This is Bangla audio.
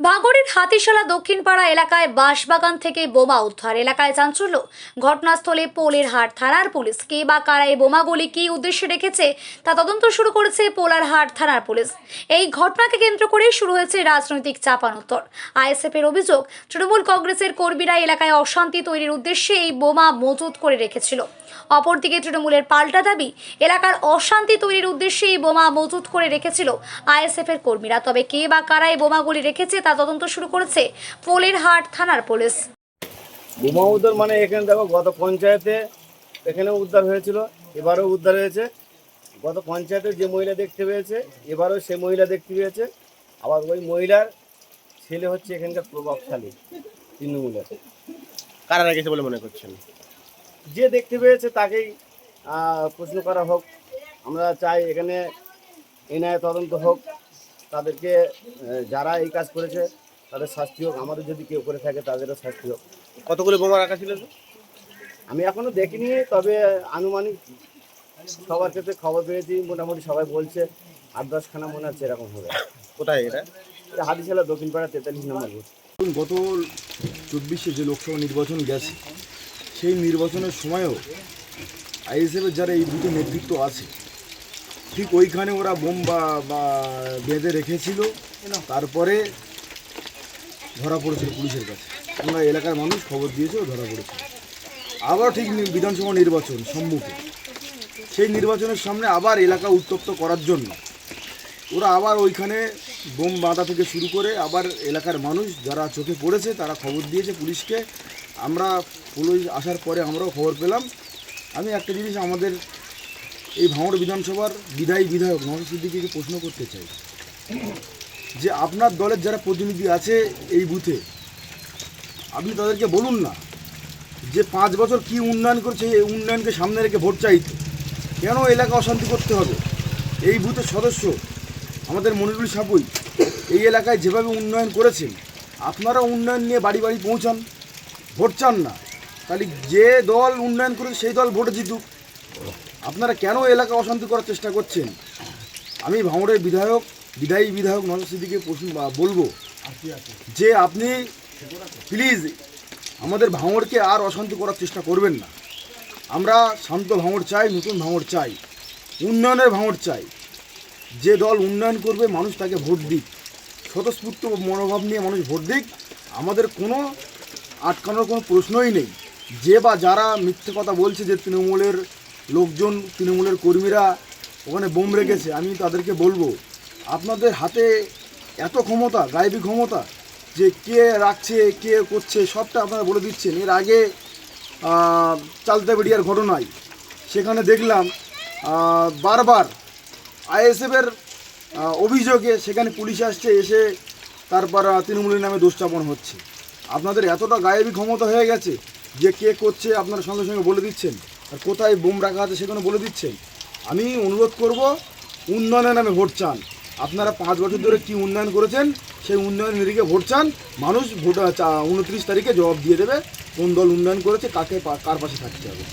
ভাঙড়ের হাতিশালা দক্ষিণপাড়া এলাকায় বাঁশবাগান থেকে বোমা উদ্ধার। এলাকায় চাঞ্চল্য। ঘটনাস্থলে পোলেরহাট থানার পুলিশ। কে বা কারা এই বোমাগুলি কী উদ্দেশ্যে রেখেছে তা তদন্ত শুরু করেছে পোলারহাট থানার পুলিশ। এই ঘটনাকে কেন্দ্র করে শুরু হয়েছে রাজনৈতিক চাপানোত্তর। আইএসএফের অভিযোগ, তৃণমূল কংগ্রেসের কর্মীরা এলাকায় অশান্তি তৈরির উদ্দেশ্যে এই বোমা মজুত করে রেখেছিল। অপরদিকে তৃণমূলের পাল্টা দাবি, এলাকার অশান্তি তৈরির উদ্দেশ্যে এই বোমা মজুত করে রেখেছিল আইএসএফের কর্মীরা। তবে কে বা কারা এই বোমাগুলি রেখেছে তা তদন্ত শুরু করেছে পোলেরহাট থানার পুলিশ। বোমা উদ্ধার মানে এখানে দেখো, গত পঞ্চায়েতে এখানেও উদ্ধার হয়েছিল, এবারও উদ্ধার হয়েছে। গত পঞ্চায়েতে যে মহিলা দেখতে পেয়েছে, এবারও সে মহিলা দেখতে পেয়েছে। আবার ওই মহিলার ছেলে হচ্ছে এখানকার প্রভাবশালী তৃণমূলের। কারা রেখেছে বলে মনে করছেন? যে দেখতে পেয়েছে তাকেই প্রশ্ন করা হোক। আমরা চাই এখানে এনআইএ তদন্ত হোক, তাদেরকে যারা এই কাজ করেছে তাদের শাস্তি হোক। আমাদের যদি কেউ করে থাকে তাদেরও শাস্তি হোক। কতগুলো বোমা রাখা ছিল? আমি এখনো দেখিনি, তবে আনুমানিক সবার ক্ষেত্রে খবর পেয়েছি, মোটামুটি সবাই বলছে 8-10খানা মনে হচ্ছে এরকম হবে। কোথায় এটা? এটা হাতিশালা দক্ষিণপাড়া 43 নম্বর বুথ। গত 24-এ যে লোকসভা নির্বাচন গেছে, সেই নির্বাচনের সময়ও আইএসএফের যারা এই দুটো নেতৃত্ব আছে, ঠিক ওইখানে ওরা বোম বা বেঁধে রেখেছিল। তারপরে ধরা পড়েছিল পুলিশের কাছে। আমরা এলাকার মানুষ খবর দিয়েছে, ধরা পড়েছিল। আবার ঠিক বিধানসভা নির্বাচন সম্মুখে, সেই নির্বাচনের সামনে আবার এলাকা উত্তপ্ত করার জন্য ওরা আবার ওইখানে বোম বাঁধা থেকে শুরু করে আবার এলাকার মানুষ যারা চোখে পড়েছে তারা খবর দিয়েছে পুলিশকে। আমরা পুলিশ আসার পরে আমরাও খবর পেলাম। আমি একটা জিনিস আমাদের এই ভাঙড় বিধানসভার বিধায়ক নওশাদ সিদ্দিকীকে প্রশ্ন করতে চাই, যে আপনার দলের যারা প্রতিনিধি আছে এই বুথে, আপনি তাদেরকে বলুন না যে 5 বছর কি উন্নয়ন করছে, এই উন্নয়নকে সামনে রেখে ভোট চাইতে কেন এলাকা অশান্তি করতে হবে। এই বুথের সদস্য আমাদের মনিরুল সাপুই এই এলাকায় যেভাবে উন্নয়ন করেছেন, আপনারা উন্নয়ন নিয়ে বাড়ি বাড়ি পৌঁছান, ভোট চান না। তাহলে যে দল উন্নয়ন করেছে সেই দল ভোটে জিতুক। আপনারা কেন এলাকা অশান্তি করার চেষ্টা করছেন? আমি ভাঙড়ের বিধায়ক নওশাদ সিদ্দিকীকে বলবো যে আপনি প্লিজ আমাদের ভাঙড়কে আর অশান্তি করার চেষ্টা করবেন না। আমরা শান্ত ভাঙড় চাই, নতুন ভাঙড় চাই, উন্নয়নের ভাঙড় চাই। যে দল উন্নয়ন করবে মানুষ তাকে ভোট দিক, স্বতঃস্ফূর্ত মনোভাব নিয়ে মানুষ ভোট দিক। আমাদের কোনো আটকানোর কোনো প্রশ্নই নেই। যে বা যারা মিথ্যে কথা বলছে যে তৃণমূলের লোকজন, তৃণমূলের কর্মীরা ওখানে বোম রেখেছে, আমি তাদেরকে বলবো আপনাদের হাতে এত ক্ষমতা, গায়েবী ক্ষমতা, যে কে রাখছে কে করছে সবটা আপনারা বলে দিচ্ছেন। এর আগে চালতাবেড়িয়ার ঘটনায় সেখানে দেখলাম বারবার আইএসএফের অভিযোগে সেখানে পুলিশ আসছে, এসে তারপর তৃণমূলের নামে দোষ চাপানো হচ্ছে। আপনাদের এতটা গায়েবী ক্ষমতা হয়ে গেছে যে কে করছে আপনারা সঙ্গে সঙ্গে বলে দিচ্ছেন, আর কোথায় বোম রাখা আছে সেখানে বলে দিচ্ছেন। আমি অনুরোধ করব, উন্নয়নের নামে ভোট চান। আপনারা 5 বছর ধরে কি উন্নয়ন করেছেন সেই উন্নয়নের নিরিখে ভোট চান। মানুষ ভোট 29 তারিখে জবাব দিয়ে দেবে কোন দল উন্নয়ন করেছে, কার পাশে থাকতে হবে।